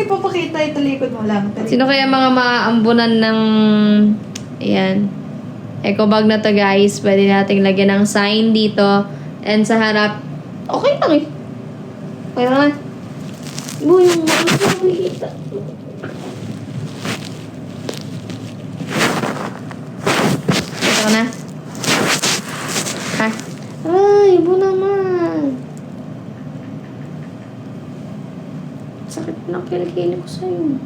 ipapakita? Ito likod mo lang. Sino kaya mga maaambunan ng... Ayan. Eco bag na to, guys. Pwede nating lagyan ng sign dito. And sa harap... Okay lang eh. Okay lang. Bo, yung makikita. Ito na. Ha? Ay, ibo naman. Sakit na kilikili ko sa'yo.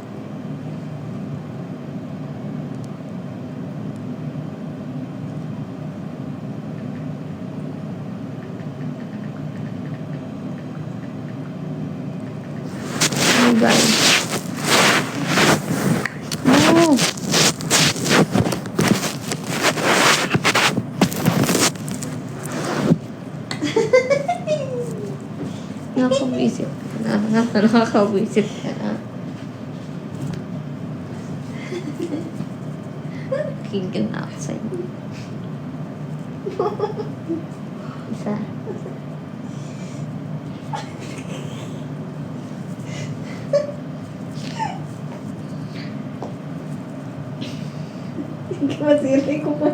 Oh, guys. Oh. Nakakabuisit ka na. Nakakabuisit ka na. Kinggan na ako sa'yo. Isa. Masiray ko po.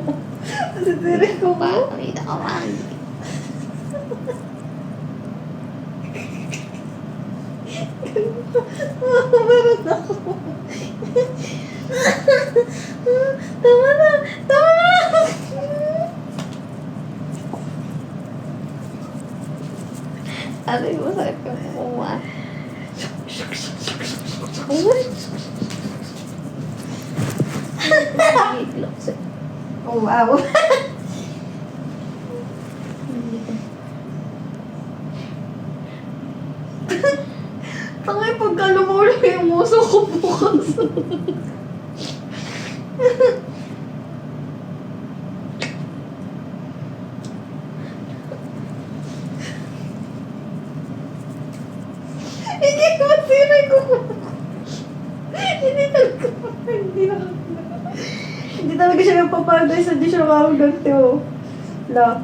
Masiray ko po. Pakita ka man. Meron ako. Tama na! Tama na! Ano yung masakit ka kukuha? Oh, wow. Tangay, pagka lumulog yung muso ko bukas. Hindi ko masiray ko. Hindi talaga. Hindi talaga siya nagpapagay sa di siya nakakagante, oh. La.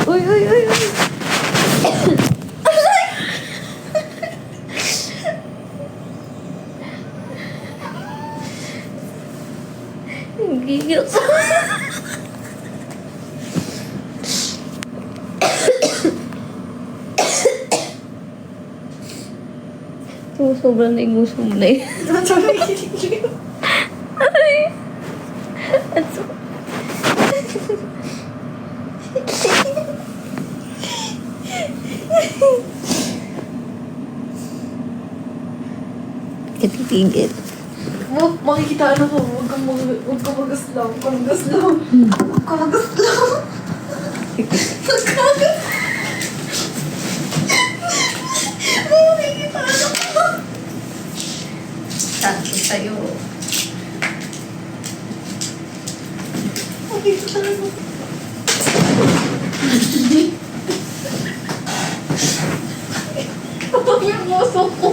Uy, uy, uy, uy. Gigil sa... Sobrang na yung gusto mo na yun. Ay! At so... Katitigil. Oh, makikita ano ko. Huwag kang magaslaw. Huwag kang magaslaw. Huwag kang magaslaw. Huwag kang magaslaw. Makikita ano ko. Sabi sa'yo. Makikita ano ko. Kapag yung muso ko.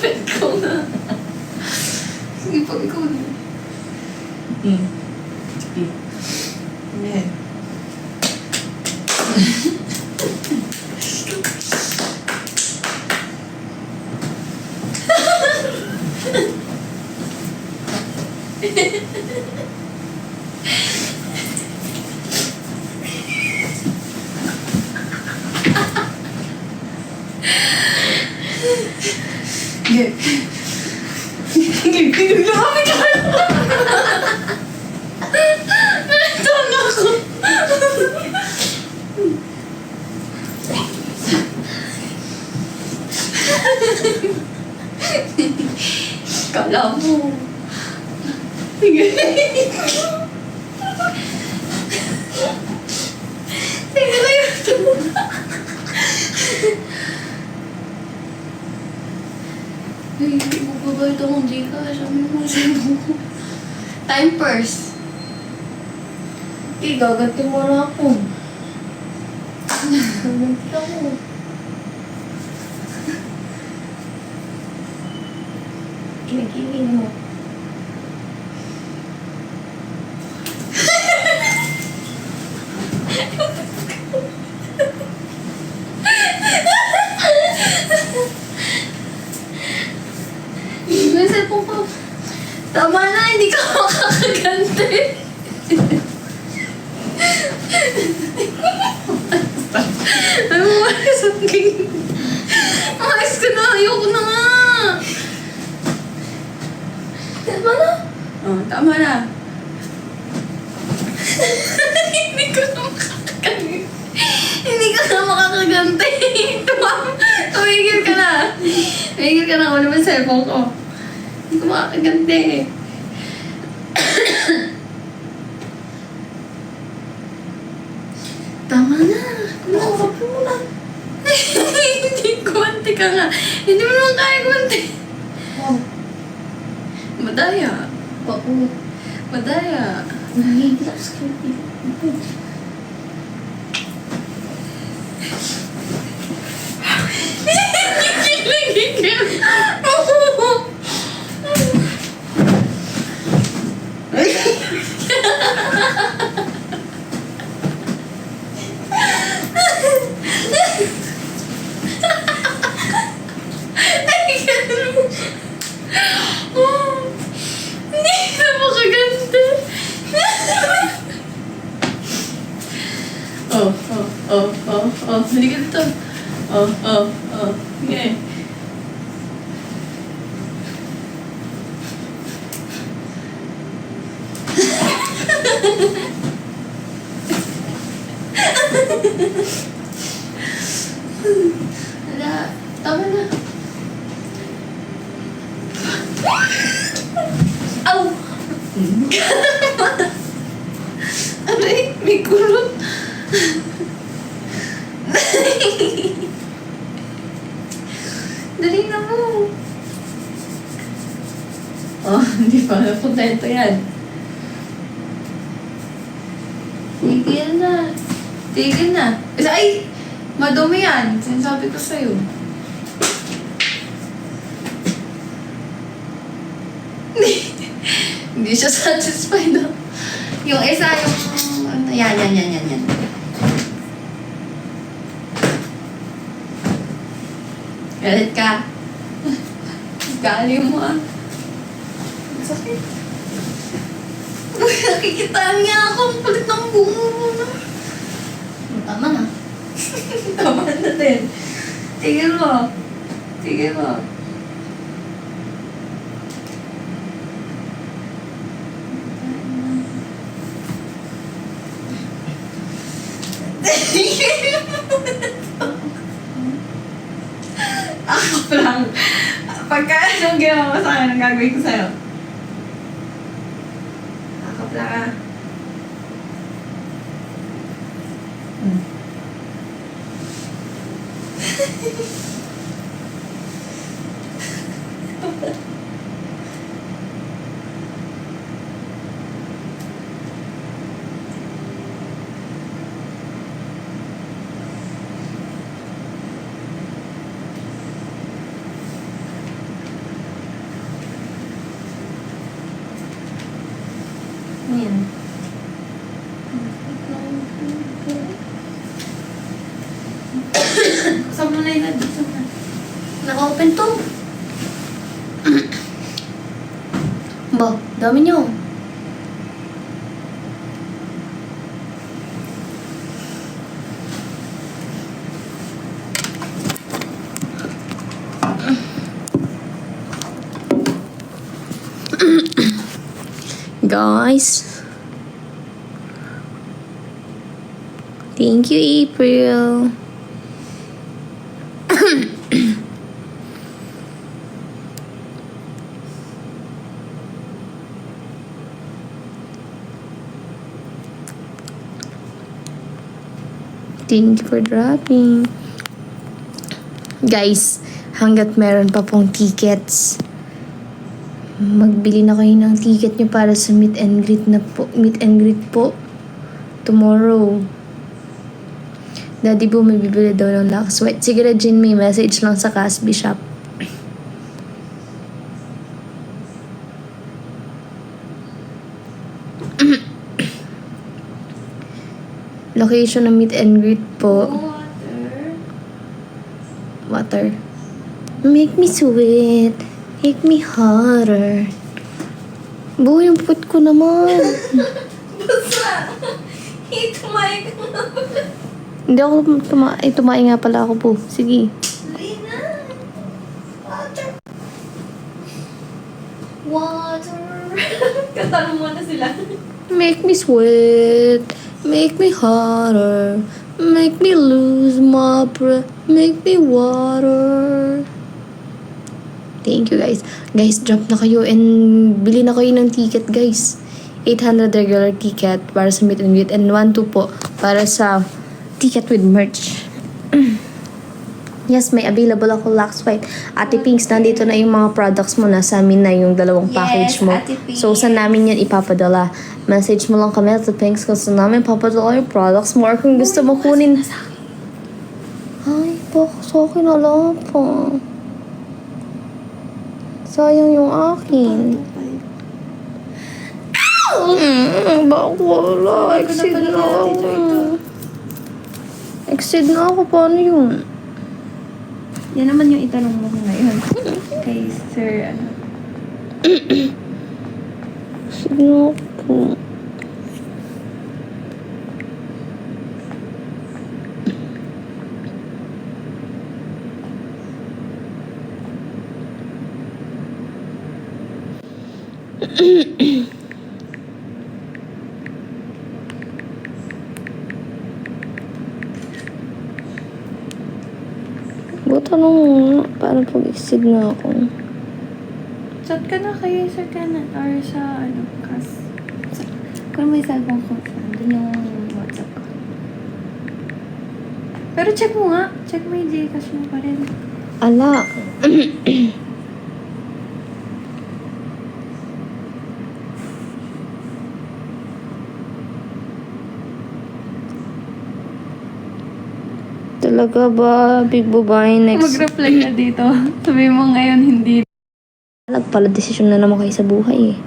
Ikaw na. Sige po, ikaw na. Sige. Ayan. Tingnan kami ka! Ito na ako! Kala mo. Sige. Sige na yun. Ay, hindi mo babayad akong Gcash. Sabi mo sa'yo. Time first. Okay, gaganti mo na ako. Gaganti ako. Kinikilig mo. May cellphone ko. Tama na, hindi ka makakaganti. Ano mo ba sa akin? Ayos ka na, ayoko na nga. Tama na? Oh, tama na. Hindi ko na makakaganti. Hindi ka na makakaganti. Tumigil ka na. Tumigil ka na. Ano naman cellphone ko? Hindi ko makakaganti. Tama na. Kumakapag mo na. Hindi, kumanti ka nga. Hindi mo naman kaya kumanti. Oh. Madaya. Oo. Madaya. Nahihigla sa kanya. Gigil. Hindi na makaganti. Hindi ka dito. Okay. Wala. Tama na. Aw! Aray, may kulot. Dali na mo. Oh, hindi pa nakontento yan. Tigil na. Tigil na. Ay! Madumi yan. Sinasabi ko sa'yo. Hindi siya satisfied. Yung isa, yung... Yan. Galit ka. Gali mo ah. Sakit. Nakikitaan niya ako. Ang palit ng bungo mo na. Tama na. Tama na din. Tigil mo. Ako lang. Pagka anong ginawa mo sa akin, ang gagawin ko sa'yo. Ako lang ah. Ayan. Saan mo na yun? Dito na. Naka-open to. Ba, dami niyo. Guys. Thank you, April. Thank you for dropping. Guys, hanggat meron pa pong tickets, magbili na kayo ng ticket nyo para sa meet and greet po tomorrow. Daddy Boo, may bibili daw ng Lux White. Sige na, Jin, may message lang sa Casby Shop. Location ng meet and greet po. Water. Make me sweet. Make me hotter. Bu, yung put ko naman. Basta! Itumain ka na pala. Hindi ako tumain nga pala ako po. Sige. Lina! Water! Water! Katanong mo na sila. Make me sweat. Make me hotter. Make me lose my breath. Make me water. Thank you, guys. Guys, jump na kayo and bili na kayo ng ticket, guys. 800 regular ticket para sa meet and greet and 1-2 po para sa ticket with merch. Yes, may available ako Lux White. Ate Pinks, nandito na yung mga products mo. Nasa amin na yung dalawang package mo. Ate Pinks. So, saan namin yan ipapadala? Message mo lang kami at Ate Pinks kung saan namin papadala yung products mo or kung gusto mo kunin. Ay, baka sa akin ala pa. Sayang yung akin. Baka wala. Exceed na ako. Exceed na ako. Paano yun? Yan naman yung itanong mo ngayon. Kay Sir, ano. Exceed na ako. Buta nung parang pag-exceed na ako. Chat ka na kay Sir Kenan or sa, ano, kung may cellphone ko, doon yung WhatsApp ko. Pero check mo nga. Check mo yung Gcash mo pa rin. Ala. Talaga ba, Big Bubay, next... Mag-reply na dito. Sabi mo ngayon hindi. Pala, desisyon na naman kayo sa buhay eh.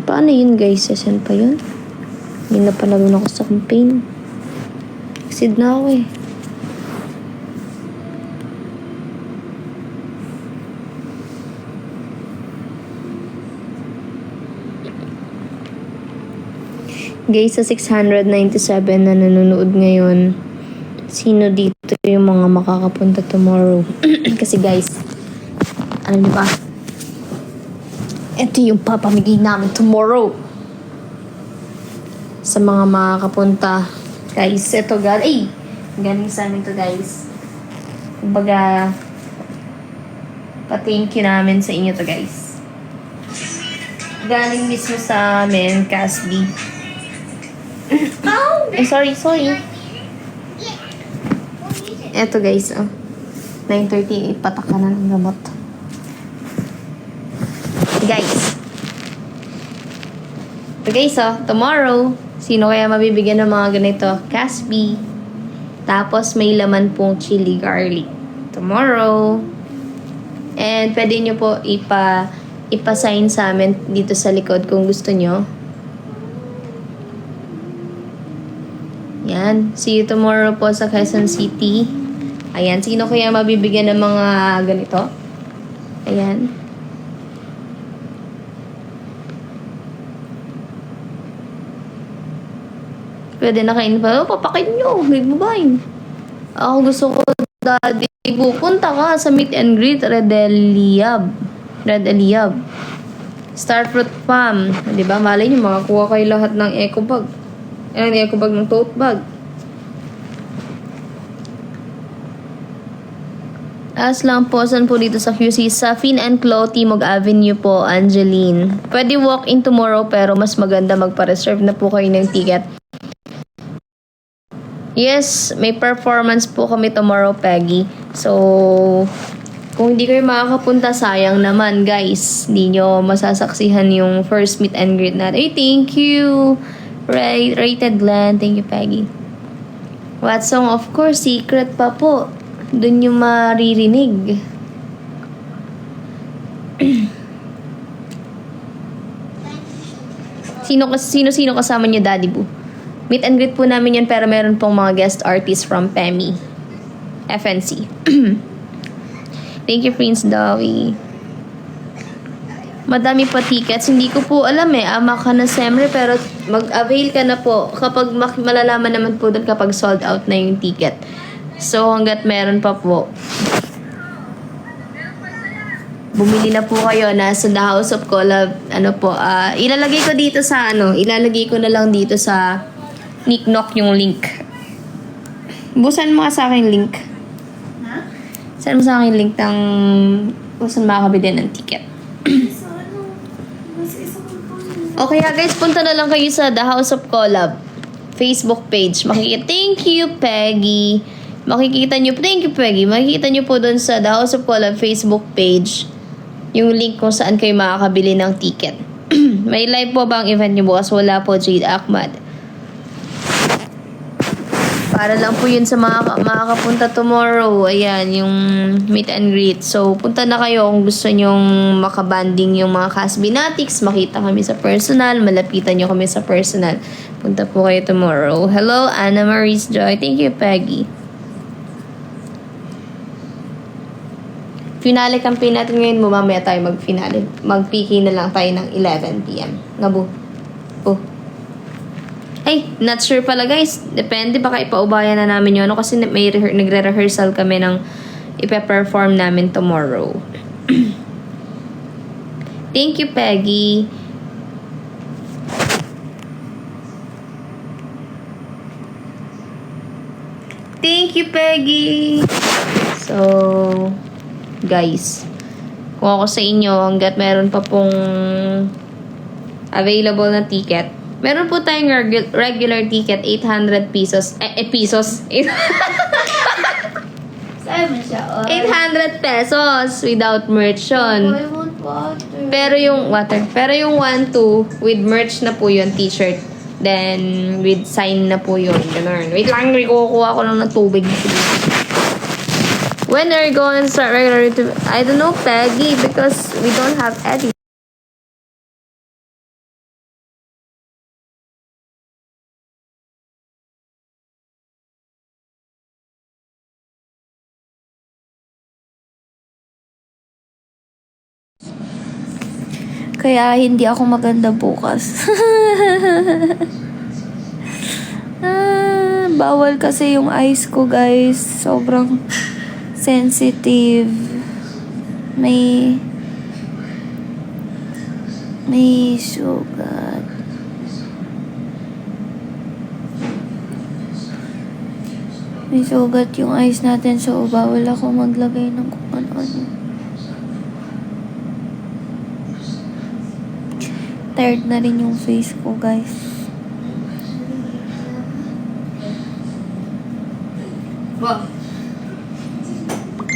Paano yun guys? Session pa yun? Hindi na panalo na ako sa campaign. Exceed na ako eh. Guys, sa 697 na nanonood ngayon, sino dito yung mga makakapunta tomorrow? Kasi guys, alam niyo ba? Ito yung papamigay namin tomorrow. Sa mga makakapunta. Guys, ito galing. Galing sa amin to guys. Kumbaga, pa-thank you namin sa inyo to guys. Galing mismo sa amin, Casby. Sorry. Eto guys, 9:30, ipatak ka na ng gamot. Guys. So guys, tomorrow, sino kaya mabibigyan ng mga ganito? Casby. Tapos may laman pong chili garlic. Tomorrow. And pwede nyo po ipa-sign sa amin dito sa likod kung gusto nyo. Yan. See you tomorrow po sa Quezon City. Ayan. Sino kaya mabibigyan ng mga ganito? Ayan. Pwede na kain pa. Papakin nyo. Big Bubay. Ako gusto ko, Daddy, pupunta ka sa meet and greet. Red Eliab. Starfruit Farm. Diba? Malay nyo, makakuha kayo lahat ng eco bag. Eco bag ng tote bag. As lang po, saan po dito sa QC? Sa Fin and Clo, Timog Avenue po, Angeline. Pwede walk-in tomorrow pero mas maganda magpa-reserve na po kayo ng ticket. Yes, may performance po kami tomorrow, Peggy. So, kung hindi kayo makakapunta, sayang naman, guys. Hindi nyo masasaksihan yung first meet and greet natin. Ay, thank you! Rated Glenn. Thank you, Peggy. What song? Of course, secret pa po. Doon yung maririnig. Sino kasama niyo, Daddy Boo? Meet and greet po namin yun, pero meron pong mga guest artists from PEMI. FNC. Thank you, Prince Dawi. Madami pa tickets. Hindi ko po alam ama ka na Semre, pero mag-avail ka na po kapag malalaman naman po doon kapag sold out na yung ticket. So, hanggat meron pa po, bumili na po kayo na sa The House of Collab. Ilalagay ko dito sa ilalagay ko na lang dito sa Nick Knock yung link. Busan mo sa akin link. Ha? Saan mo sa akin link ng kung saan makakabili ng ticket. Okay guys, punta na lang kayo sa The House of Collab Facebook page. Thank you, Peggy. Makikita nyo po doon sa The House of Collab Facebook page yung link kung saan kayo makakabili ng ticket. May live po ba ang event nyo bukas? Wala po, Jade Ahmad. Para lang po yun sa makakapunta tomorrow. Ayan, yung meet and greet. So, punta na kayo kung gusto nyong makabanding yung mga Casbinatics. Makita kami sa personal. Malapitan nyo kami sa personal. Punta po kayo tomorrow. Hello, Anna Maurice Joy. Thank you, Peggy. Finale campaign natin ngayon. Mamaya tayo mag-finale. Mag-PK na lang tayo ng 11 p.m. Nabu. Oh. Ay, not sure pala guys. Depende, baka ipaubayan na namin yun. Kasi nagre-rehearsal kami ng ipe-perform namin tomorrow. Thank you, Peggy. Thank you, Peggy. So, guys, kung ako sa inyo, hanggat meron pa pong available na ticket, meron po tayong regular ticket, 800 pesos. Pesos? Saan mo siya? 800 pesos without merch yun. I want water. Pero yung 1-2 with merch na po yun, t-shirt. Then, with sign na po yun. Ganun. Wait lang, kukuha ko lang ng tubig. When are you going to start regular YouTube? I don't know, Peggy, because we don't have edit. Kaya hindi ako maganda bukas. Bawal kasi yung eyes ko, guys. Sobrang sensitive. May sugat. May sugat yung eyes natin, so bawal ako maglagay ng kung ano-ano. Tired na rin yung face ko, guys. Wow.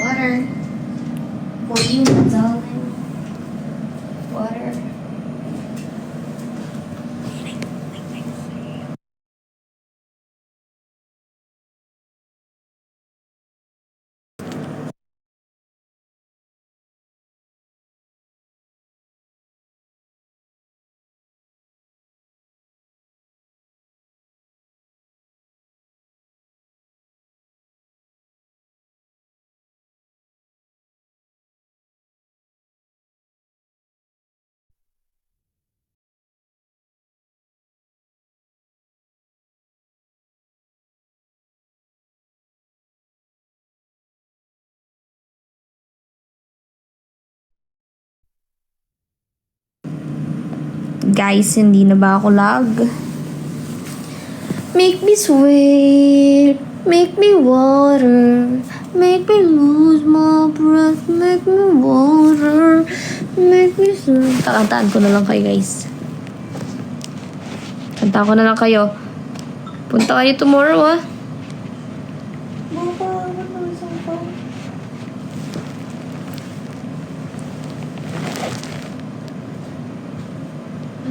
Water. For you, darling. Water. Guys, hindi na ba ako lag? Make me sweat. Make me water, make me lose my breath, make me water, make me slow. Kakantaan ko na lang kayo, guys. Kanta ko na lang kayo. Punta kayo tomorrow, ah.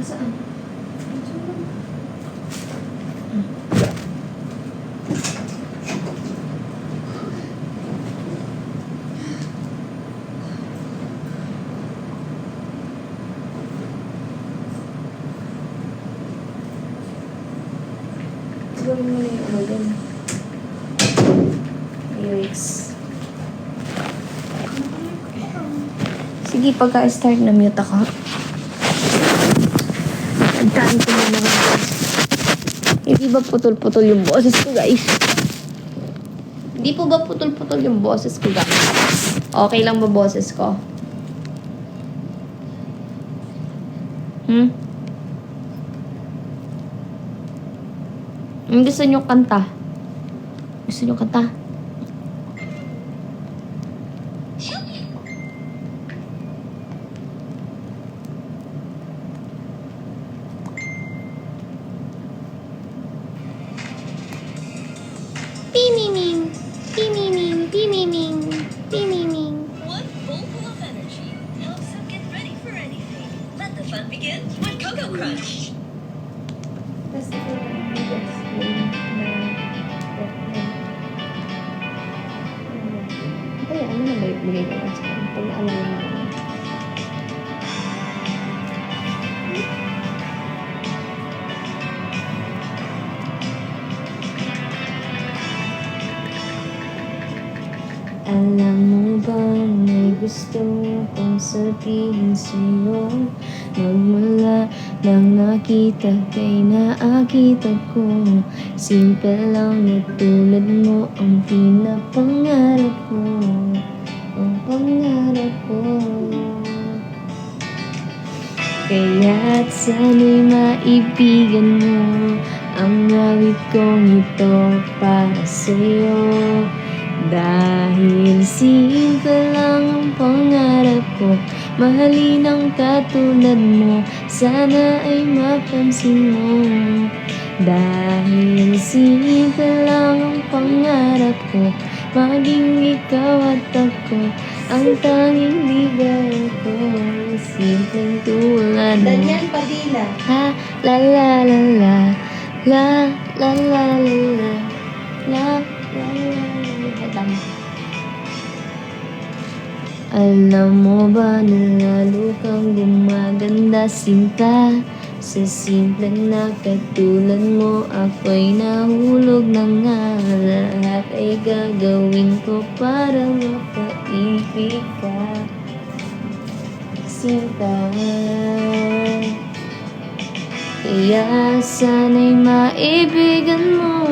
Saan? Gawin mo na yung organ. Lyrics. Sige, pagka-start na mute ako. Nagkaan ko na naman, guys. Hindi ba putol-putol yung boses ko, guys? Hindi po ba putol-putol yung boses ko, guys? Okay lang ba boses ko? Gusto nyo kanta? Gusto nyo kanta? Pimiming, pimiming, pimiming, pimiming. One bowl full of energy helps them get ready for anything. Let the fun begin with Cocoa Crunch. Kaya ano na ba yung bigay ko lang sa kanya? Pag naalala mo naman. Alam mo ba may gusto kong sabihin sa'yo? Magmula nang nakita kay nakita ko. Simple lang na tulad mo ang pinapangarap ko. Ang pangarap ko. Kaya't sana'y maibigan mo ang awit kong ito para sa'yo. Dahil simple lang ang pangarap ko, mahalin ang katulad mo, sana ay mapansin mo. Dahil simple lang ang pangarap ko, maging ikaw at ako, ang tanging ligaya ko. Simpleng tulad mo. Daniel Padilla. Ha, la la la la, la la la la la, la la la. Alam mo ba na lalo kang gumaganda sinta? Sa simpleng na katulad mo, ako'y nahulog na nga. Lahat ay gagawin ko para mapaibig ka, sinta. Kaya sana'y maibigan mo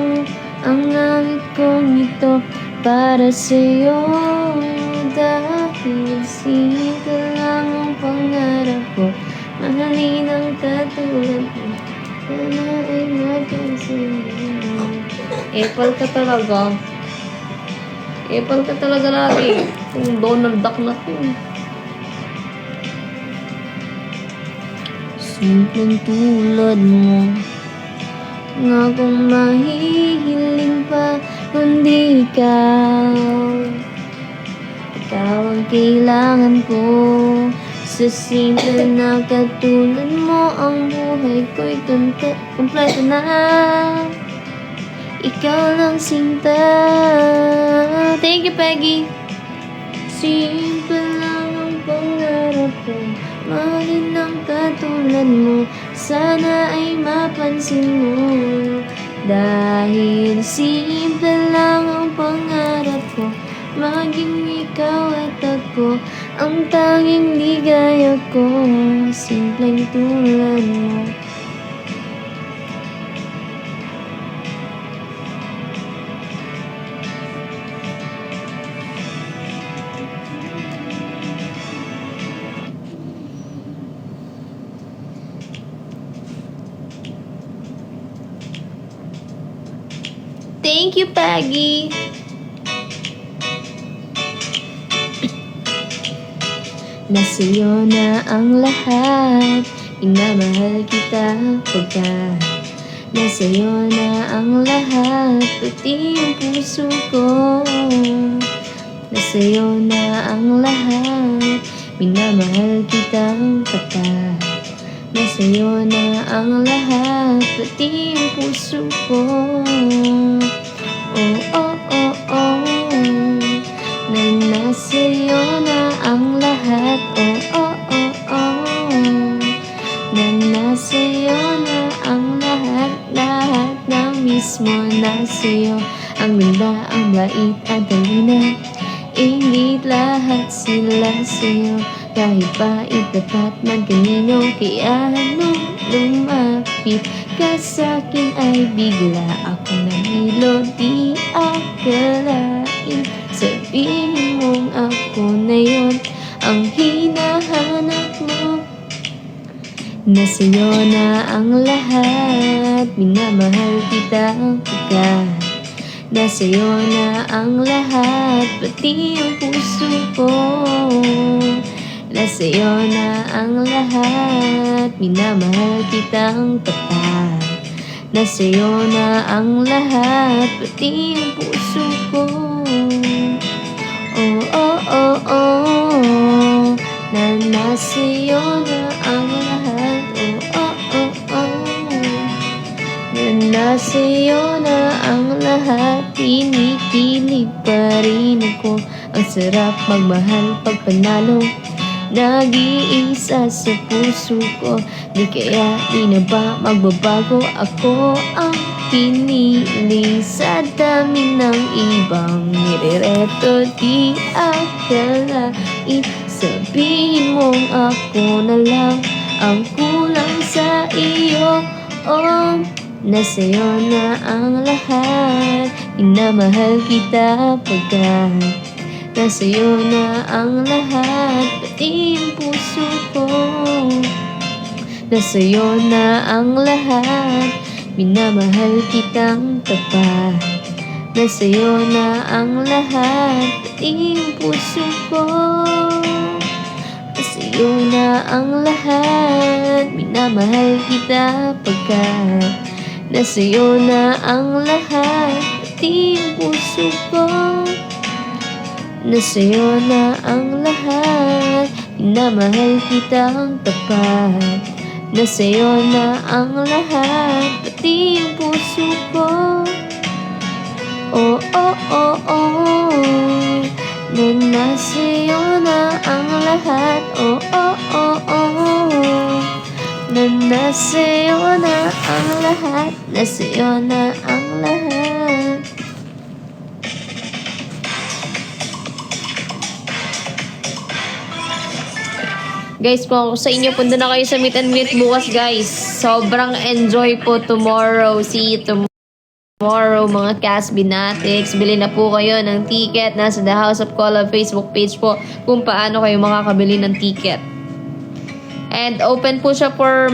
ang awit kong ito para sa'yo. Dahil simple lang ang pangarap ko, mahalin ang katulad mo, sana ay mapansin mo. Apple ka talaga. Apple ka talaga lagi. Yung Donald Duck na to. Simpleng tulad mo, nga kung mahihiling pa, kundi ikaw. Ikaw ang kailangan ko. Sa simple na katulad mo, ang buhay ko'y kumpleto na. Ikaw lang sinta. Thank you, Peggy. Simple lang ang pangarap ko, mahalin ang katulad mo, sana ay mapansin mo. Dahil simple lang ang pangarap ko, maging ikaw at ako, ang tanging ligaya ko. Simpleng tulad mo. Thank you, Paggy. Nasa'yo na ang lahat, minamahal kita pagkat nasa'yo na ang lahat, pati yung puso ko. Nasa'yo na ang lahat, minamahal kita pagkat nasa'yo na ang lahat, pati yung puso ko. Oh, oh, oh, oh, na nasa'yo na ang lahat. Oh, oh, oh, oh, na nasa'yo na ang lahat. Lahat na mismo nasa'yo. Ang ganda, ang bait at talina, ingit lahat sila sa'yo. Kahit pa itapat magkanino, kaya nung lumapit ka sa'kin ay bigla akong nahilo. Di akalain, sabihin mong ako na yun ang hinahanap mo. Nasa'yo na ang lahat, minamahal kita pagkat nasa'yo na ang lahat, pati yung puso ko. Nasa'yo na ang lahat, minamahal kitang tapat. Nasa'yo na ang lahat, pati yung puso ko. Oh, oh, oh, oh, na nasa'yo na ang lahat. Oh, oh, oh, oh, na nasa'yo na ang lahat. Tinikilig pa rin ako, ang sarap magmahal pag panalo. Nag-iisa sa puso ko, di kaya di na ba magbabago? Ako ang pinili sa dami ng ibang nirereto. Di akalain, sabihin mong ako na lang ang kulang sa iyo. Oh, nasa'yo na ang lahat, minamahal kita pagkat nasa'yo na ang lahat, pati yung puso ko. Nasa'yo na ang lahat, minamahal kitang tapat. Nasa'yo na ang lahat, pati yung puso ko. Nasa'yo na ang lahat, minamahal kita pagkat nasa'yo na ang lahat, pati yung puso ko. Nasa'yo na ang lahat, minamahal kitang tapat. Nasa'yo na ang lahat, pati yung puso ko. Oh, oh, oh, oh, na nasa'yo na ang lahat. Oh, oh, oh, oh, na nasa'yo na ang lahat. Nasa'yo na ang lahat. Guys, kung sa inyo, punta na kayo sa meet and greet bukas, guys. Sobrang enjoy po tomorrow. See you tomorrow, mga cast binatics. Bili na po kayo ng ticket. Nasa The House of Collab Facebook page po kung paano kayo makakabili ng ticket. And open po siya for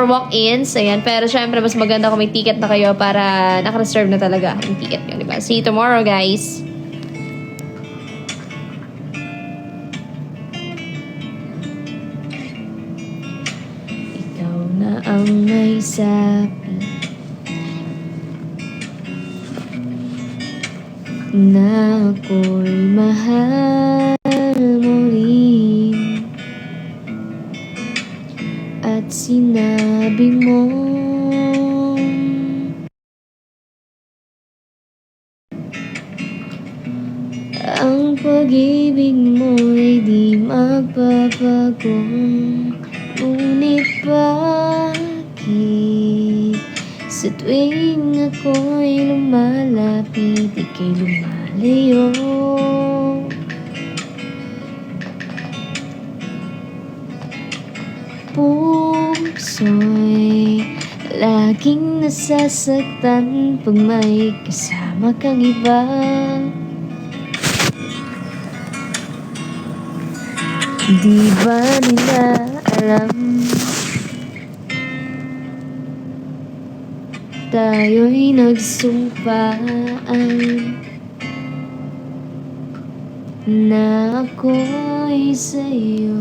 walk-ins. Ayan. Pero syempre, mas maganda kung may ticket na kayo para naka-reserve na talaga yung ticket nyo, diba? See you tomorrow, guys. Na ang may sabi na ako'y mahal mo rin, at sinabi mo ang pag-ibig mo ay di magbabago. Ngunit bakit sa tuwing ako'y lumalapit, ika'y lumalayo? Puso'y laging nasasaktan pag may kasama kang iba. Di ba nila alam tayo'y nagsumpaan na ako'y sa'yo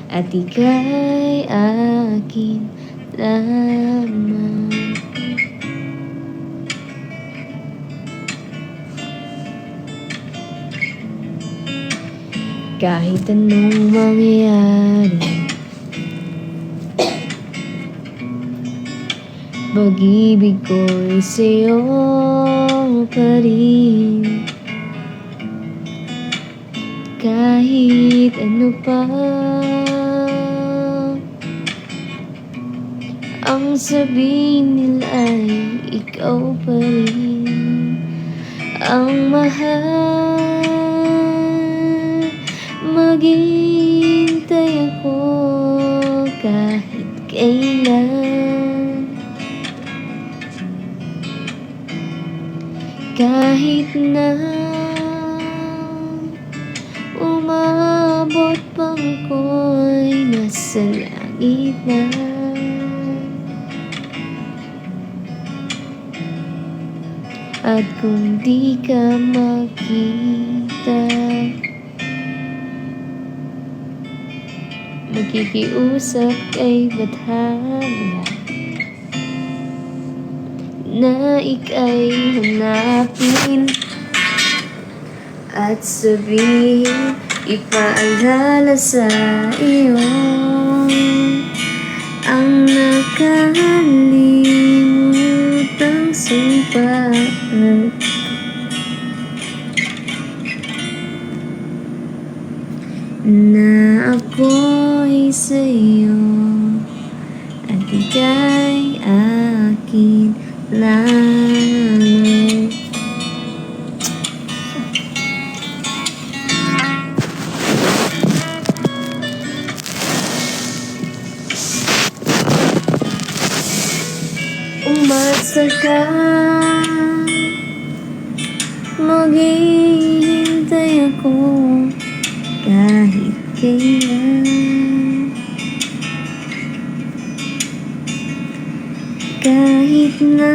at ika'y akin lamang. Kahit anong mangyari, pag-ibig ko'y sa'yo pa rin. Kahit ano pa ang sabihin nila ay ikaw pa rin ang mahal. Maghihintay ako kahit kailan, kahit na umabot pang ako'y nasa langit na. At kung di ka makita, makikiusap kay Bathala na ika'y hanapin at sabihin, ipaalala sa iyo ang nakalimutang sumpaan na ako'y sa'yo at ika'y akin lang. Umasa ka, maghihintay ako kahit kailan, kahit na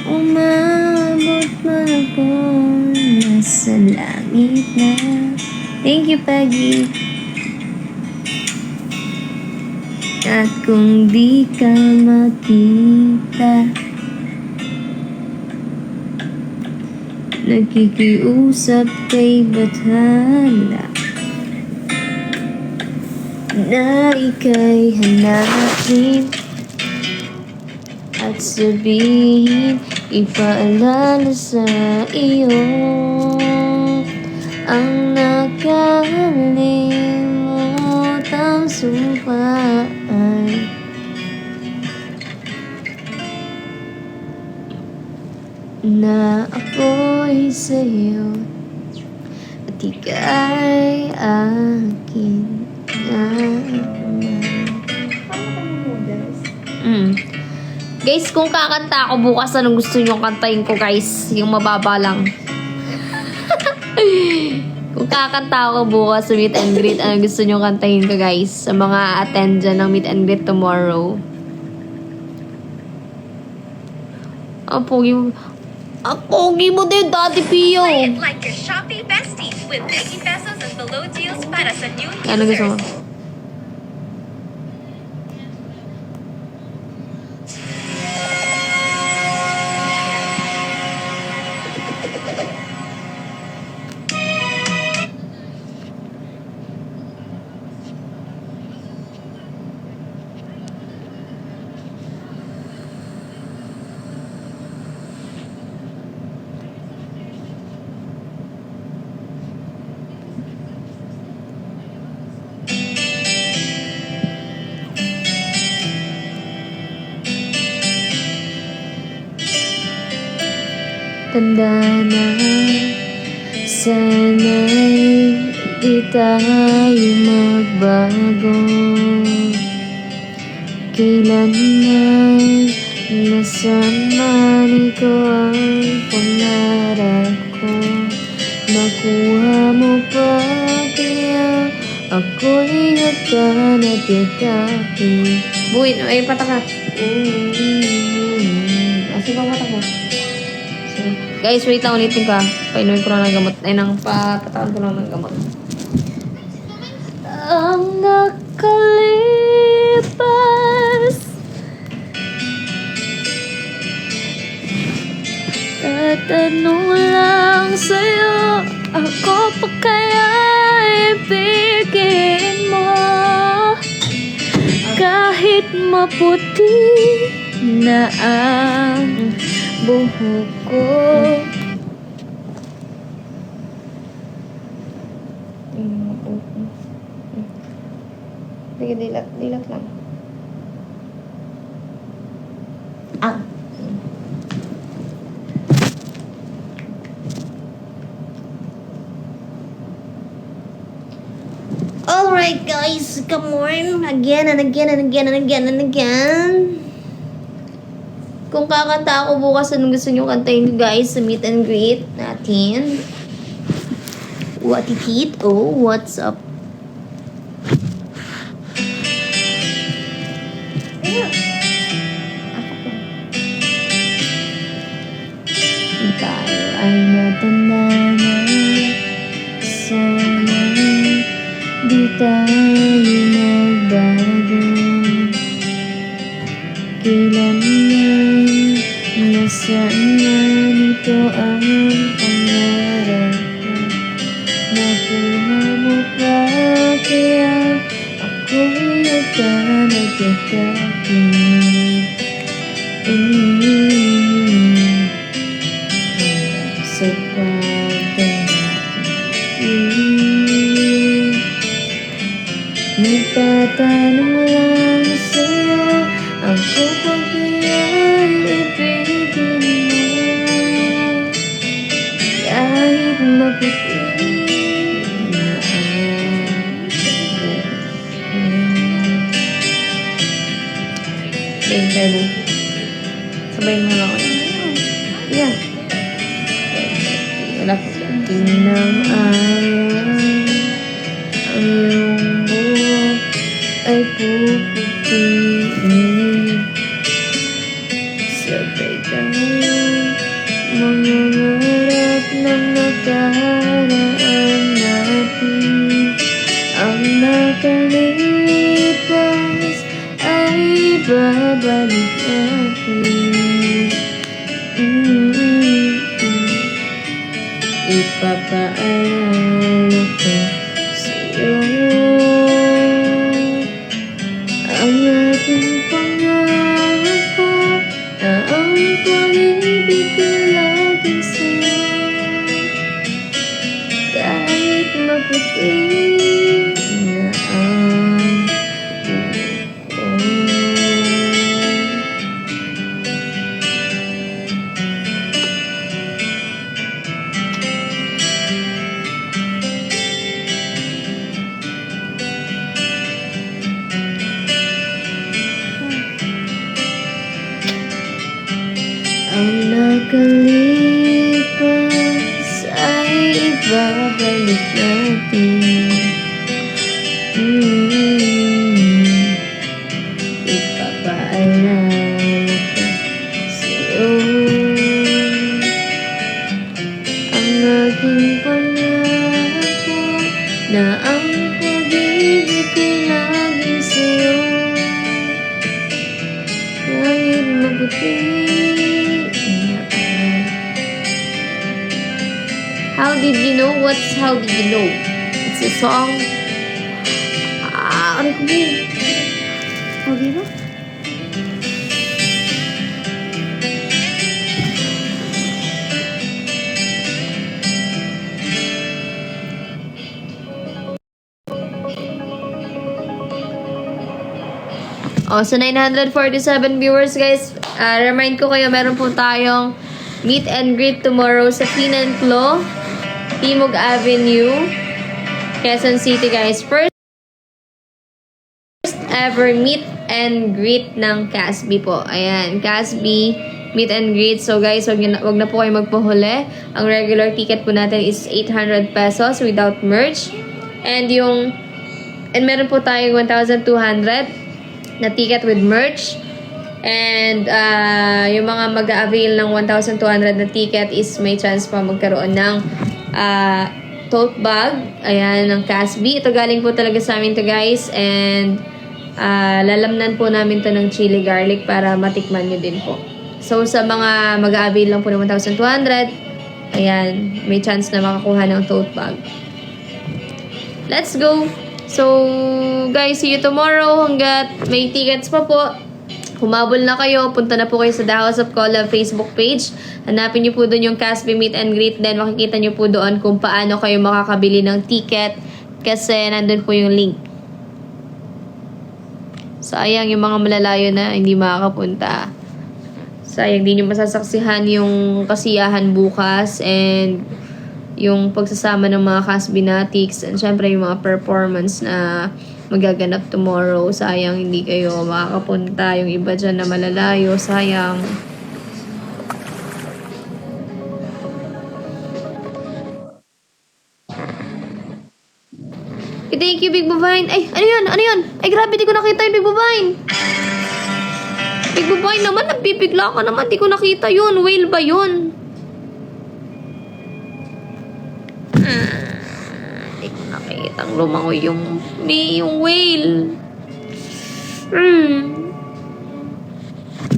umabot man ako nasa langit na. Thank you, Peggy. At kung di ka makita, nakikiusap kay Bathala na ika'y hanapin at sabihin, ipaalala sa iyo ang nakalimutang sumpaan na ako'y sa'yo at ika'y akin naman. Guys, kung kakanta ako bukas, anong gusto nyo kantahin ko, guys? Yung mababa lang. Kung kakanta ako bukas sa meet and greet, anong gusto nyo kantahin ko, guys? Sa mga attend dyan ng meet and greet tomorrow. Ang pogi mo din, Daddy Pio. Play it like your Shopee besties with 50 pesos and below deals para sa new Ano gusto mo? users. Tanda na, sana'y di tayo magbago. Kailanman nasaman ko ang pangarap ko. Makuha mo pa kaya ako'y hagkan at yakapin. Buwin, ay pataka. Sige, pataka mo. Guys, wait lang, ulitin ko. Painumin ko lang ng gamot. Ay, papatawan ko lang ng gamot. Ang nakalipas tatanong lang sa'yo, ako pa kaya ibigin mo? Kahit maputi na ang buhok ko. Sige, dilat lang. Ah. Alright guys, come on. Again and again and again and again and again. Kung kakanta ako bukas, anong gusto nyo kantahin guys sa meet and greet natin? What it? Oh, what's up? Tayo ay matanda na. Sana di tayo magbago. Kailanman nasaan na nito ang pangarap ko. Nakuha mo pa kaya ako'y nagkakapit. Sa pagtanggapin, nagtatanong lang sa'yo, ako pa kaya'y ibigin mo? Kahit maputi na ang tayo. Sabayin mo lang ako. Yeah. Wala po. Tinang ayaw ang iyong buhok ay puputiin. Sabay tayo mangangarap ng nakaraan natin. Ang nakalipas ay babalik natin. Ipapaalala ko sa'yo ang ating pangako na ang pag-ibig ko laging sa'yo. Kahit maputi na ang buhok ko. Ang nakalipas ay ibabalik natin. Ipapaalala ko sa'yo ang aking pangako na ang pag-ibig ko laging sa'yo. Kahit mabuti. How did you know? What's how did you know? It's a song. Ano ko ba? Okay ba? Oh, so 947 viewers guys. Remind ko kayo, meron po tayong meet and greet tomorrow sa Clean & Clo, Timog Avenue, Quezon City guys. First ever meet and greet ng Casby po. Ayan, Casby meet and greet. So guys, wag na po kayo magpahuli. Ang regular ticket po natin is 800 pesos without merch. And meron po tayong 1,200 na ticket with merch. And yung mga mag-a-avail ng 1,200 na ticket is may chance pa magkaroon ng tote bag. Ayan, ng Casby. Ito galing po talaga sa amin to guys. And lalamnan po namin to ng chili garlic para matikman nyo din po. So sa mga mag-a-avail lang po ng 1,200, ayan, may chance na makakuha ng tote bag. Let's go! So guys, see you tomorrow hanggat may tickets pa po. Humabol na kayo, punta na po kayo sa The House of Collab Facebook page. Hanapin niyo po doon yung Casby Meet and Greet. Then makikita niyo po doon kung paano kayo makakabili ng ticket. Kasi nandun po yung link. Sayang yung mga malalayo na hindi makakapunta. Sayang din yung masasaksihan yung kasiyahan bukas. And yung pagsasama ng mga Casbinatics. And syempre yung mga performance na magaganap tomorrow. Sayang hindi kayo makakapunta. Yung iba dyan na malalayo. Sayang. Thank you, Big Bovine. Ay, ano yun? Ano yun? Ay, grabe, di ko nakita yung Big Bovine. Big Bovine naman, nagpipigla ka naman. Di ko nakita yun. Whale ba yun? Di ko nakita ang lumangoy yung whale.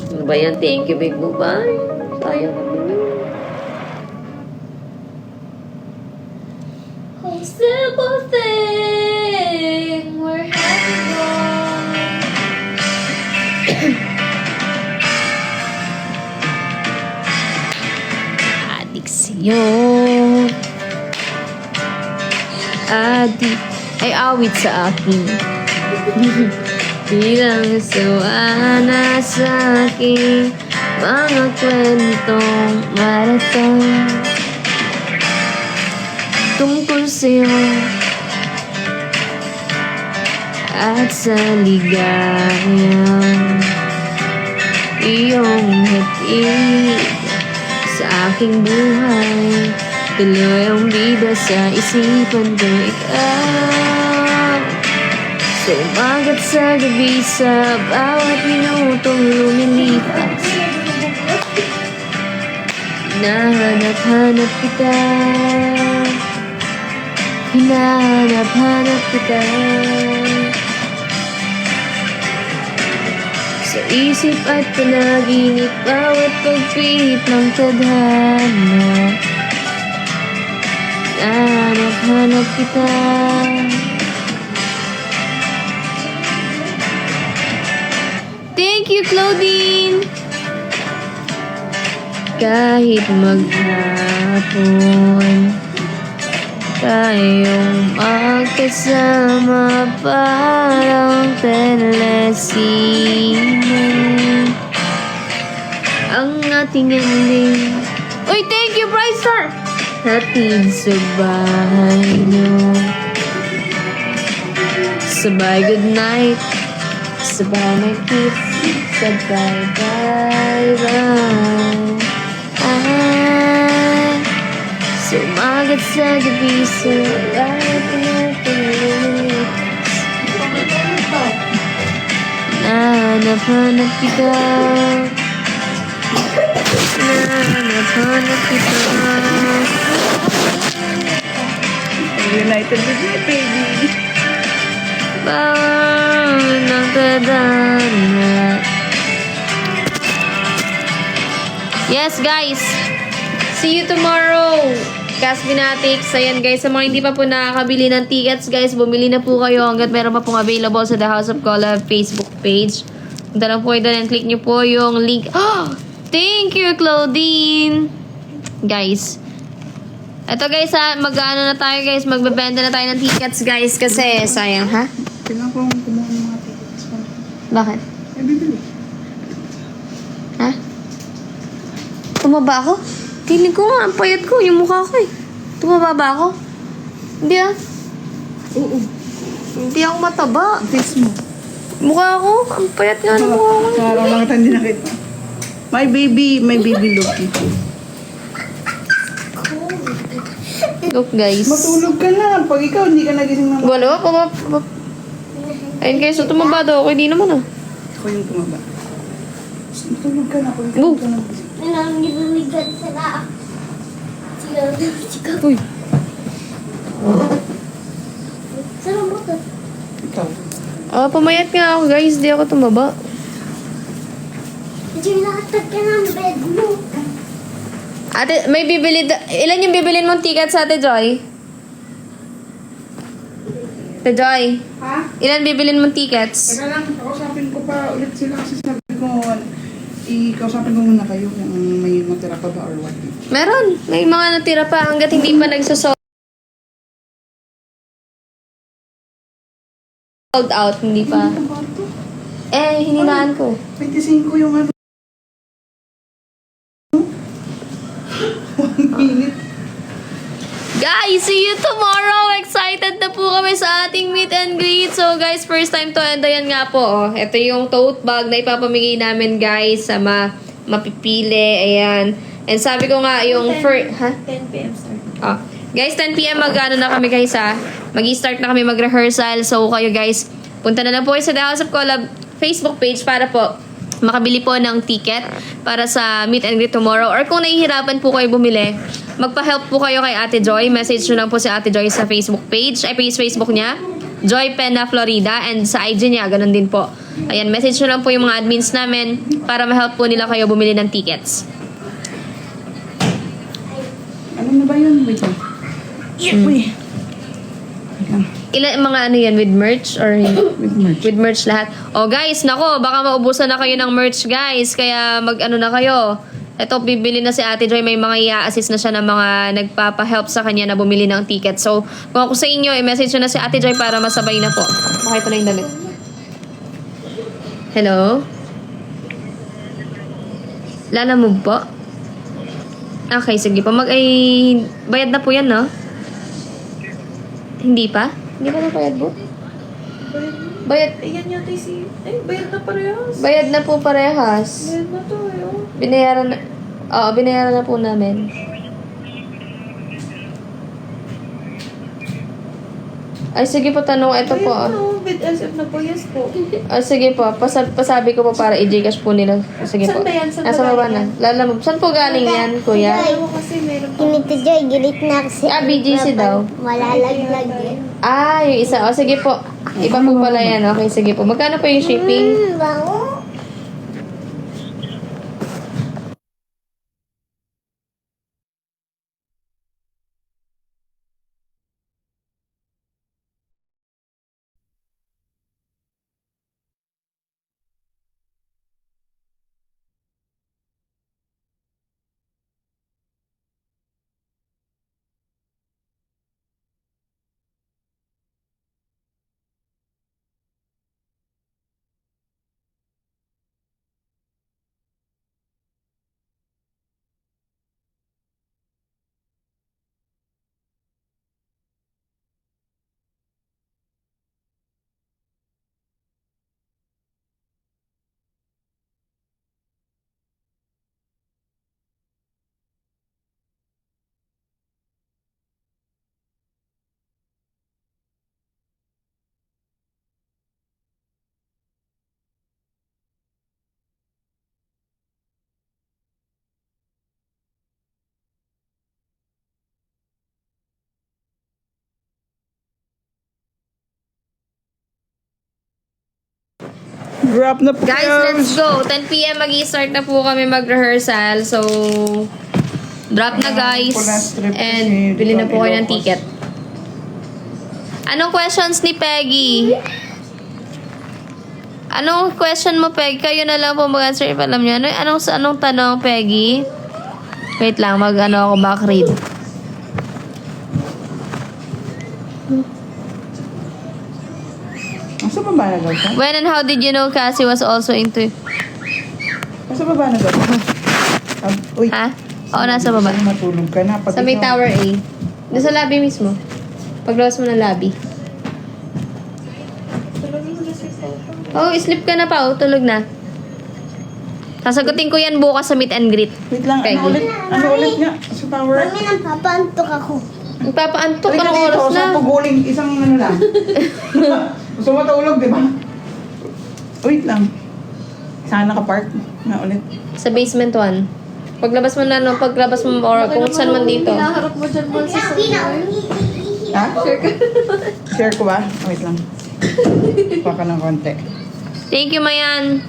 Ano ba yan? Thank you, Big Bovine. Sayang naman yun. Oh, simple thing we're having on. Adiksyon. Ay awit sa akin. Bilang suwana sa akin mga kwentong marathon tungkol sa'yo at sa ligayang iyong hatid sa aking buhay. Tuloy ang bida sa isipan ko ikaw. Sa umagat sa gabi, sa bawat minutong lumilipas, hinahanap-hanap kita. Hinahanap-hanap kita. Sa isip at panaginip, bawat pagpihit ng tadhana, hinahanap-hanap kita. Thank you, Claudine! Kahit maghapon tayong magkasama parang telesine ang ating ending. Uy, thank you, Bright Star! Hatid sa bahay nyo, sabay good night, sabay may kiss, sabay bye bye. Sumagat sa gabi sa bawat pinatuloy. Nahanap-hanap kita. Nahanap-hanap kita. United with me, baby. Bawal ng tadhana. Yes, guys. See you tomorrow. Casbinatics. Ayan guys, sa mga hindi pa po nakakabili ng tickets guys, bumili na po kayo hanggat meron pa pong available sa The House of Collab Facebook page. Punta lang po kayo doon and click nyo po yung link. Oh! Thank you, Claudine! Guys. Ito guys ha, mag-ano na tayo guys, magbebenta na tayo ng tickets guys kasi sayang ha? Kailangan ko kumuha ng mga tickets pa. Bakit? Eh, bibili. Ha? Tumaba ako? Feeling ko nga, ang payat ko, yung mukha ko eh. Tumaba ba ako? Hindi ah. Oo. Hindi ako mataba. Face mo. Mukha ko, ang payat nga ng mukha ko. Parang lang kita hindi nakita. My baby Loki. Look guys. Matulog ka na. Pag ikaw hindi ka nagising naman. Wala pa. Ayun guys, so tumaba daw ako. Hindi naman ah. Ako yung tumaba. Matulog ka na. Ako yung Move. tumaba. Nanangibuligan sila. Sigaw. Uy. Sarang mo to. Ikaw. Pumayat nga ako guys. Di ako tumaba. Diyan nakatag ka ng bed mo. Ate, may bibili... Ilan yung bibilin mong ticket sa Ate Joy? Ate Joy, Ha? ilan bibilin mong tickets? Teka lang, kausapin ko pa ulit sila kasi sabi ko, kausapin ko muna kayo kung may matira pa ba or what. Meron. May mga natira pa hanggat hindi pa nagsasold out. Hindi pa. Ano ba ito? Hininaan ko. 25 yung ano. 1 minute. Guys, see you tomorrow! Excited na po kami sa ating meet and greet. So guys, first time to and ayan nga po. Ito yung tote bag na ipapamigay namin guys sa mapipili. Ayan. And sabi ko nga yung 10 p.m. start. Guys, 10 p.m. mag-ano na kami guys ha. Mag-start na kami mag-rehearsal. So kayo guys, punta na lang po kayo sa The House of Collab Facebook page para po makabili po ng ticket para sa meet and greet tomorrow. Or kung nahihirapan po kayo bumili, magpa-help po kayo kay Ate Joy. Message nyo lang po si Ate Joy sa Facebook page. Ay, Facebook niya. Joy Pena Florida. And sa IG niya, ganun din po. Ayan, message nyo lang po yung mga admins namin para ma-help po nila kayo bumili ng tickets. Ano na ba yun? Wait lang. Uy. Wait lang. Ilan mga ano yan, with merch or With merch. with merch lahat? Oh guys, nako, baka maubusan na kayo ng merch guys. Kaya mag-ano na kayo. Ito, bibili na si Ate Joy. May mga i-assist na siya ng mga nagpapa-help sa kanya na bumili ng ticket. So, kung ako sa inyo, i-message nyo na si Ate Joy para masabay na po. Okay, ito na yung damit. Hello? Lala move po? Okay, sige po. Bayad na po yan, no? Hindi pa? Hindi pa na bayad po? Bayad. Ayan yata bayad na parehas. Bayad na po parehas. Bayad na to eh. Binayaran na. Oo, binayaran na po namin. Ay, sige po, tanong. Ito po. With SF na po, yes po. Sige po, pasabi ko po para i-Gcash po nila. Sige po. Saan ba yan? Saan ba Nasa baba na. galing Lala mo. Saan po galing yan, kuya? Alam mo kasi meron pa. Kimita Joy, gilit na kasi. BGC daw. Malalaglag din. Yung isa. Sige po. Iba po pala yan. Okay, sige po. Magkano po yung shipping? Bango. Wrap na po. Guys, let's go. 10 p.m. mag-i-start na po kami mag-rehearsal. So, drop na guys. And bili na po kayo ng ticket. Anong questions ni Peggy? Anong question mo, Peggy? Kayo na lang po mag-answer if alam nyo. Anong tanong, Peggy? Wait lang, ako back read. Nasa baba na daw siya? When and how did you know Cassie was also into... Nasa baba na daw siya? Uy. Ha? Oo, nasa baba. Matulog ka na. Pati Sa may ikaw. Tower A. Doon sa lobby mismo. Paglawas mo ng lobby. Oh, sleep ka na pa. Tulog na. Sasagutin ko yan bukas sa meet and greet. Wait lang, Peggy. ano ulit nga? Sa tower? Mami, napapaantok ako. Magpapaantok Halika ka ng dito, oras na. sa paguling, isang ano lang. Gusto mo matulog, di ba? Wait lang. Saan nakapark na ulit? Sa basement 1. Paglabas mo na, no, paglabas mo or kung saan man dito. Hinaharap mo dyan mo sa Ha? Share ko ba? Wait lang. Kuha ka ng konti. Thank you, Mayan.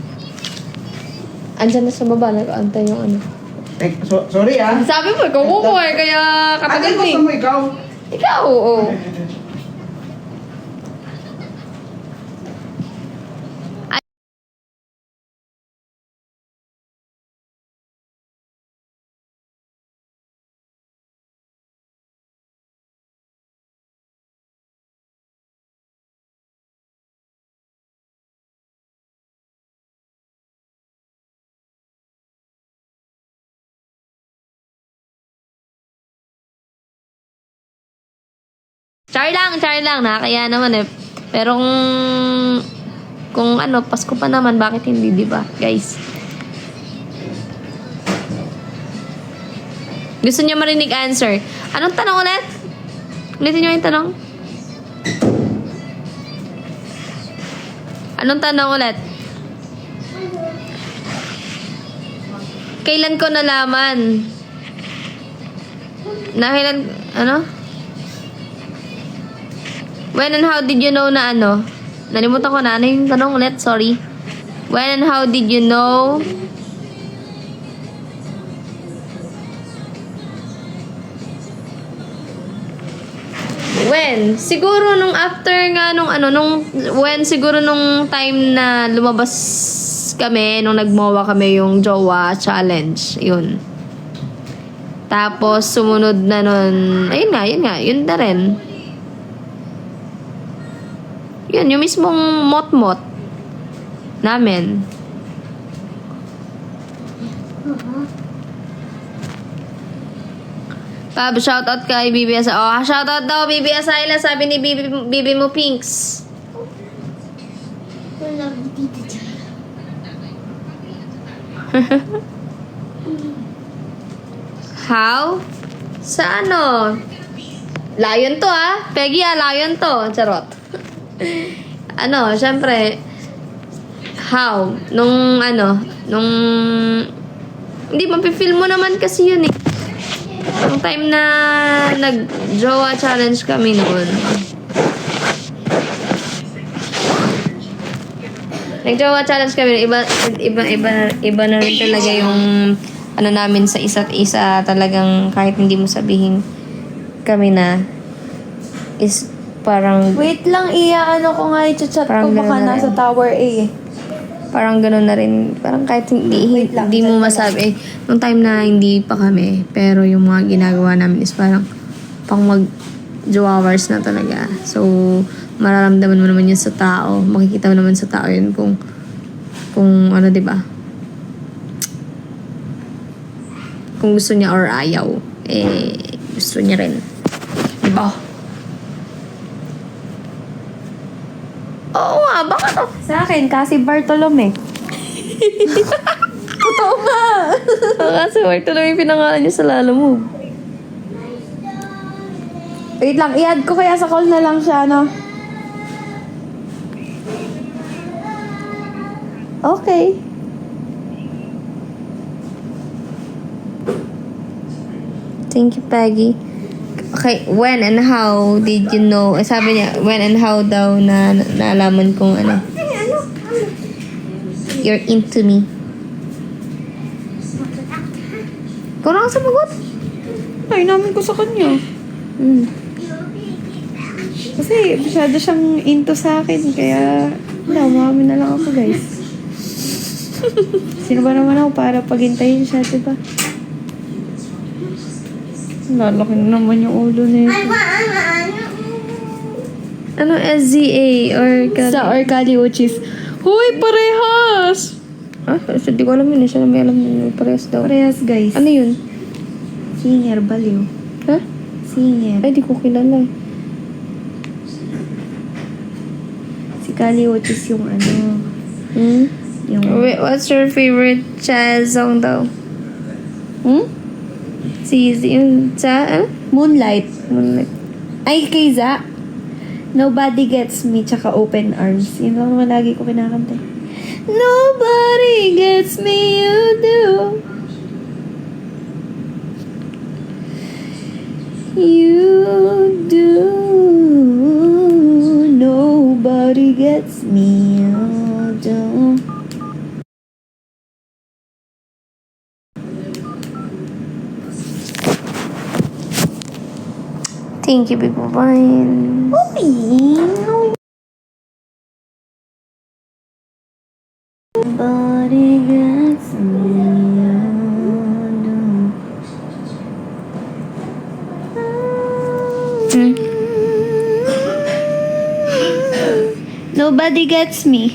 Andyan na sa baba, nag-aantay yung ano. Sorry ah. Sabi mo, ikaw kukuha, kaya Ano katagal gusto eh. mo ikaw? Ikaw, oo. Char lang. Nakakaya naman eh. Pero kung ano, Pasko pa naman, bakit hindi, di ba, guys? Gusto niyo marinig answer? Anong tanong ulit? Ulitin niyo yung tanong. Anong tanong ulit? Kailan ko nalaman? Ano? When and how did you know na ano? Nalimutan ko na. Ano yung tanong ulit? Sorry. When and how did you know? When? Siguro nung after nga nung ano, when siguro nung time na lumabas kami, nung nagmowa kami yung Jowa Challenge. Yun. Tapos sumunod na nun, yun na rin. Yun, yung mismong mot-mot namin. Pab, shoutout kay Bibi Asayla. Oh, shoutout daw, Bibi Asayla. Sabi ni Bibi mo, Pinks. Wala dito dyan. How? Sa ano? Lion to Peggy lion to. Charot. Ano, syempre, how? Nung hindi, mapifeel mo naman kasi yun eh. Nung time na nag-Jowa Challenge kami noon. Nag-Jowa Challenge kami, iba na rin talaga yung ano namin sa isa't isa, talagang kahit hindi mo sabihin kami na is parang Wait lang, ano ko nga i-chat Parang ko. Baka ganun na nasa rin. Tower A eh. parang gano'n na rin. Parang kahit hindi mo masabi. Nung time na hindi pa kami, pero yung mga ginagawa namin is parang pang mag-jowawars na talaga. So, mararamdaman mo naman yun sa tao. Makikita mo naman sa tao yun kung ano, di ba? Kung gusto niya or ayaw. Gusto niya rin. Di ba? Oo nga, bakit? Sa akin, kasi Bartolome. Totoo nga. Kasi Bartolome yung pinangalan niya sa Lala Move. Wait lang, i-add ko kaya sa call na lang siya, no? Okay. Thank you, Peggy. Okay, when and how did you know? Sabi niya, when and how daw na naalaman kong ano. You're into me. Ikaw na ang sumagot. Ay, namin ko sa kanya. Kasi masyado siyang into sa akin, kaya umamin na lang ako, guys. Sino ba naman ako para paghintayin siya, diba? Lalaki na naman yung ulo nito. Ano, SZA or Sa Orcali Uchis. Hoy, parehas! So, di ko alam yun. Siya na may alam yun. Parehas daw. Parehas, guys. Ano yun? Singer, baliw. Ha? Singer. Ay, di ko kilala. Si Kali Uchis yung ano, yung... Wait, what's your favorite jazz song daw? Yung sa, Moonlight. Moonlight. Ay, kay Za. Nobody Gets Me, tsaka Open Arms. Yun lang naman lagi ko kinakanta. Nobody gets me, you do. You do. Nobody gets me, you do. Thank you, Big Vine. Nobody gets me, Nobody gets me.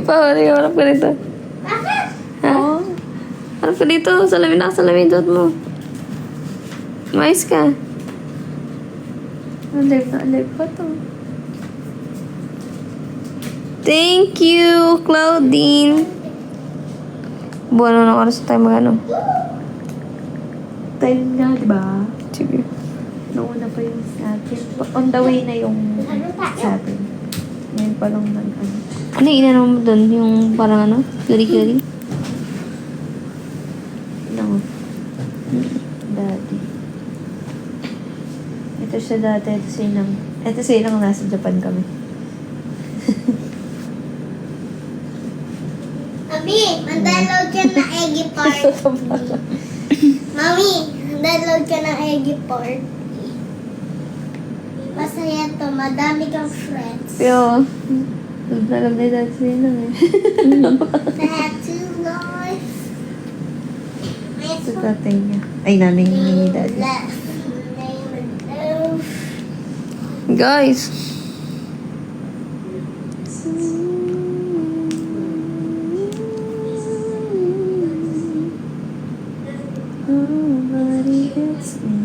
Paano yung harap ka dito? Ha? Harap ka dito. Salamin na salamin. Dot mo. Mais ka. Alive na alive pa to. Thank you, Claudine. Buwan na ng oras tayo mag-ano. 10 nga, di ba? Sige. Nauna pa yung sa atin. On the way na yung sa atin. Ngayon pa lang nag-ano. Ano yung inano mo doon? Yung parang ano? Guri-guri? No. Daddy. Ito siya dati. Ito siya lang nasa Japan kami. Mami, mandaload ka ng eggy part. Mami, mandaload ka ng eggy part. Masaya to, madami kang friends. Pero, alam na dati sa'yo lang eh. Tattoo life. Ito tatay niya. Ay, nanay ni daddy. Guys. Nobody gets me.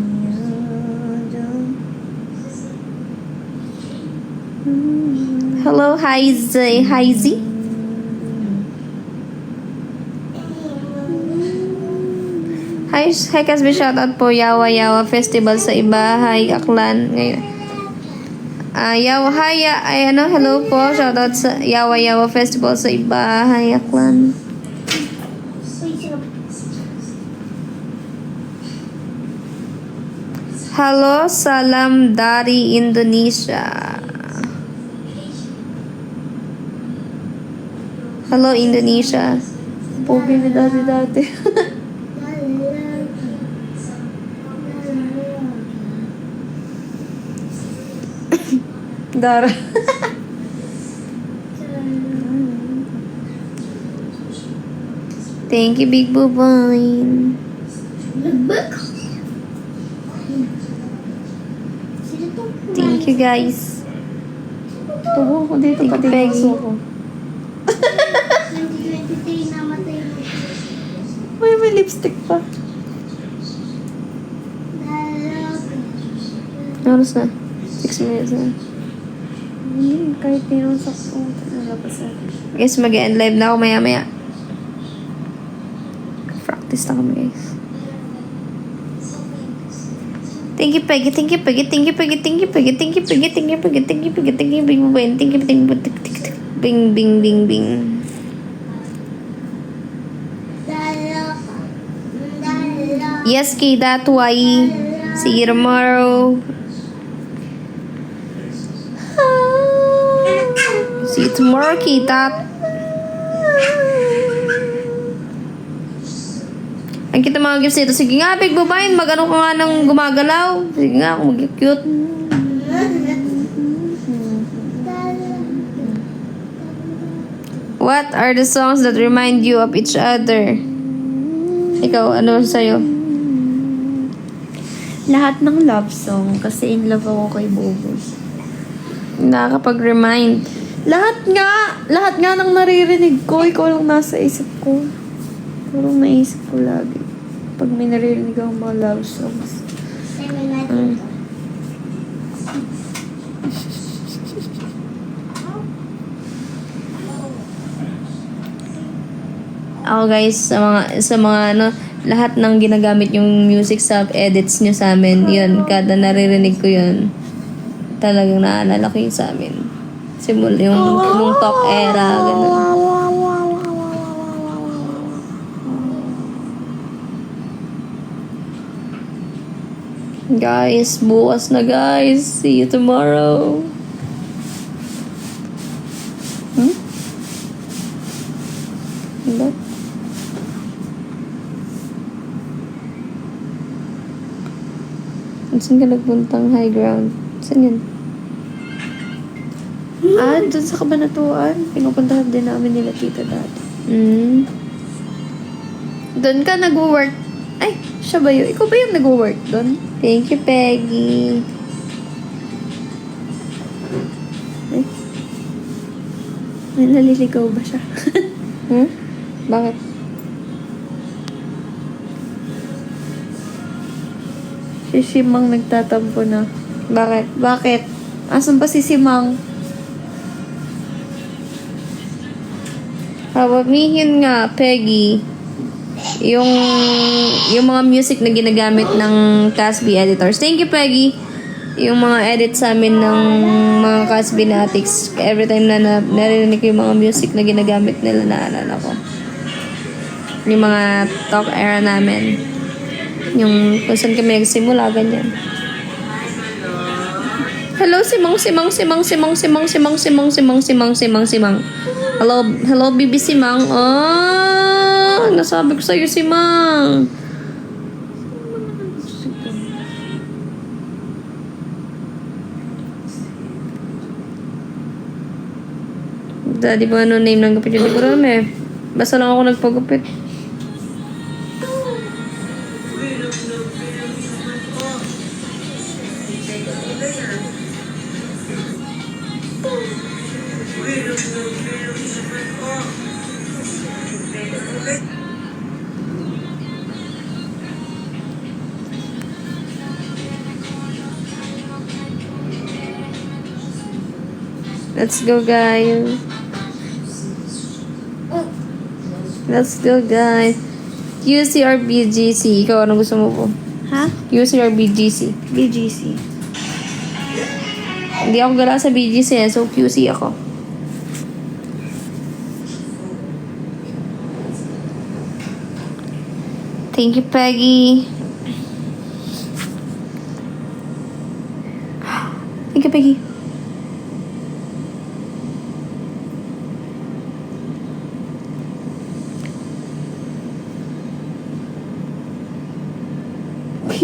Hello, Heizi. Heizi? Hi Kasbi, shoutout po Yawa Yawa Festival sa Ibahay, Aklan ngayon. Yawa Haya, ay ano, hello po, shoutout sa Yawa Yawa Festival sa Ibahay, Aklan. Hello, salam dari Indonesia. Hello, Indonesia. Pogi ni dati. Dara. Thank you, Big Bubine. Thank you, guys. Tubo ko dito, Thank pati you, Peggy. puso ko. 2023 namatay mo. May lipstick pa. Oras na. 6 minutes na. Kahit tinusok ko, nalapas natin. Guys, mag-end live na ako maya-maya. Practice na kami, guys. Thank you, Peggy. Thank you, Peggy. Thank you, Peggy. Thank you, Peggy. Thank you, Peggy. Thank you, Peggy. Thank you, Peggy. Thank you, Big Bubine. Thank you, Bing, bing, bing, bing. Yes, Kay, that's why. See you tomorrow. See you tomorrow, Kita. Ang kita mga gifts nito. Sige nga, Big Bubine. Mag-ano ka nga ng gumagalaw. Sige nga, kung mag-cute. What are the songs that remind you of each other? Ikaw, ano sa'yo? Lahat ng love song, kasi in love ako kay Bobo. Nakakapag-remind. Lahat nga ng naririnig ko, ikaw lang nasa isip ko. Parang naisip ko lagi. Pag may naririnig akong mga love songs. Ako guys, sa mga ano, lahat ng ginagamit yung music sa edits nyo sa amin, yun, kada naririnig ko yun. talagang naalala ko yung sa amin. Simula yung talk era, ganun. Guys, bukas na guys. See you tomorrow. Diba? Saan ka nagpuntang high ground? Saan yun? Dun sa Kabanatuan. Pinupuntahan din namin nila tita dati. Doon ka nag-work. Ay, siya ba yun? Ikaw ba yung nag-work doon? Thank you, Peggy. Ay. May naliligaw ba siya? Bakit? Si Simang nagtatampo na. Bakit? Bakit? Asan ba si Simang? How about me? Yun nga, Peggy. Yung mga music na ginagamit ng Casby editors. Thank you, Peggy. Yung mga edit sa amin ng mga Casby Natics. Every time na narinig ko yung mga music na ginagamit nila, naalala ko. Yung mga talk era namin. Yung kung saan kami nagsimula, ganyan. Hello, Simang. Hello, baby Simang. Nasabi ko sa'yo, Simang. Daddy ba ano name ng gupit yun? Di ko alam eh. Basta lang ako nagpagupit. Let's go, guys. Let's go, guys. QC or BGC? Ikaw, anong gusto mo po? Ha? QC or BGC? BGC. Hindi ako gala sa BGC so QC ako. Thank you, Peggy. Thank you, Peggy.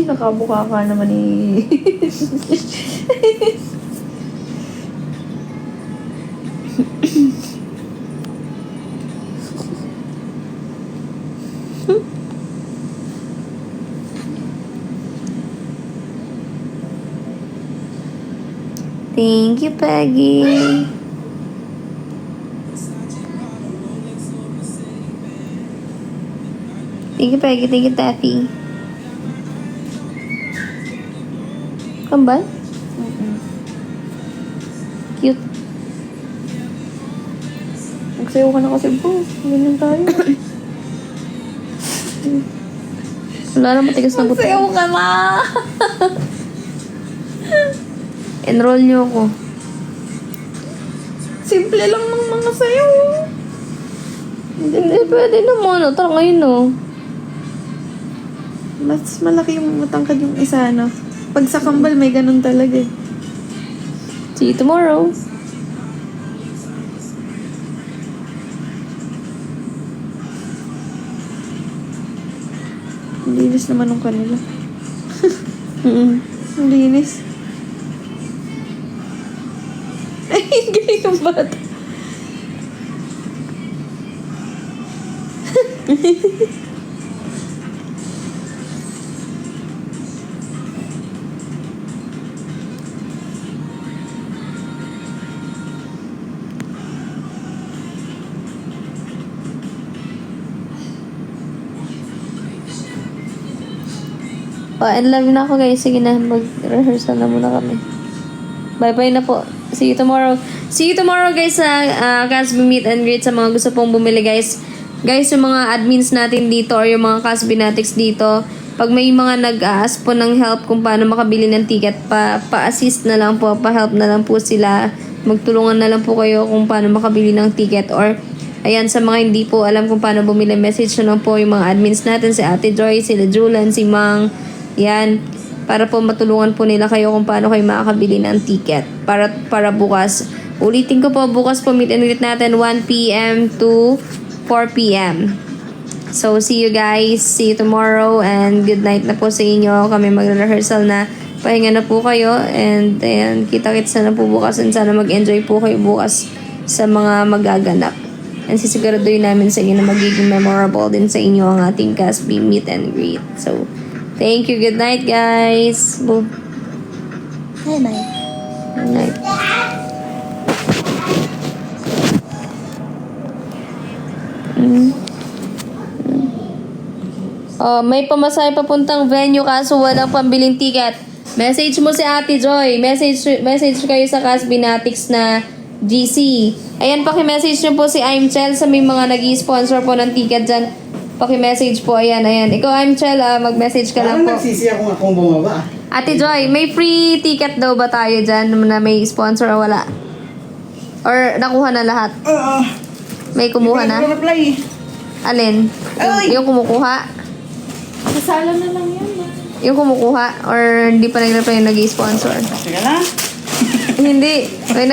Nakabuka ka naman eh. Thank you, Peggy. Thank you, Peggy. Thank you, Taffy. Kambal? Cute. Magsayaw ka na kasi po. Ganyan tayo. Wala na matigas na buto. Magsayaw ka na! Enroll niyo ako. Simple lang ng mga sayaw. Hindi, pwede naman. Tara ngayon, no. Mas malaki yung matangkad yung isa, no? Pag sa kambal, may ganun talaga eh. See you tomorrow. Ang linis naman ng kanila. Ang linis. Ay, galing ang bata. In love na ako, guys. Sige na, mag-rehearsal na muna kami. Bye-bye na po. See you tomorrow. See you tomorrow, guys, sa Casby Meet and Greet sa mga gusto pong bumili, guys. Guys, yung mga admins natin dito or yung mga Casby Natics dito, pag may mga nag-ask po ng help kung paano makabili ng ticket, pa-assist na lang po, pa-help na lang po sila. Magtulungan na lang po kayo kung paano makabili ng ticket. Or, ayan, sa mga hindi po alam kung paano bumili, message na lang po yung mga admins natin, si Ate Joy, sila Julan, si Mang, yan, para po matulungan po nila kayo kung paano kayo makakabili ng ticket. Para bukas. Ulitin ko po, bukas po meet and greet natin 1 p.m. to 4 p.m. So, see you guys. See you tomorrow. And good night na po sa inyo. Kami magre-rehearsal na. Pahinga na po kayo. And ayan, kita-kits na po bukas. And sana mag-enjoy po kayo bukas sa mga magaganap. And sisiguraduhin namin sa inyo na magiging memorable din sa inyo ang ating Casby meet and greet. So, thank you. Good night, guys. Good night. Oh, may pamasahe papuntang venue kaso walang pambiling ticket. Message mo si Ate Joy. Message kayo sa Casbinatics na GC. Ayan, paki-message nyo po si Imchel sa may mga nag-i-sponsor po ng ticket dyan. Paki-message po. Ayan. Ikaw, Imchel, mag-message ka lang po. Parang nagsisi ako nga kung bumaba. Ate Joy, may free ticket daw ba tayo dyan na may sponsor o wala? Or nakuha na lahat? May kumuha na? Reply. Alin? Yung kumukuha? Kasala na lang yan. Yung kumukuha? Or hindi pa nag-reply yung nag-i-sponsor? Sige na. Hindi.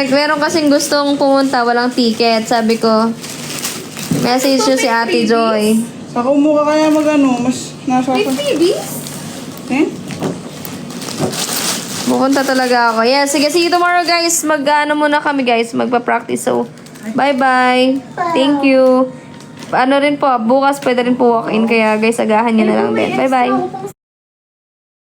Meron kasing gustong pumunta, walang ticket. Sabi ko, message nyo si Ate Joy. Sa kumuha kaya mas nasa... May freebies? Eh? Pupunta talaga ako. Yeah, sige, see you tomorrow, guys. Muna kami, guys. Magpa-practice. So, bye-bye. Thank you. Ano rin po, bukas pwede rin po walk-in. Kaya, guys, agahan nyo na lang din. Bye-bye.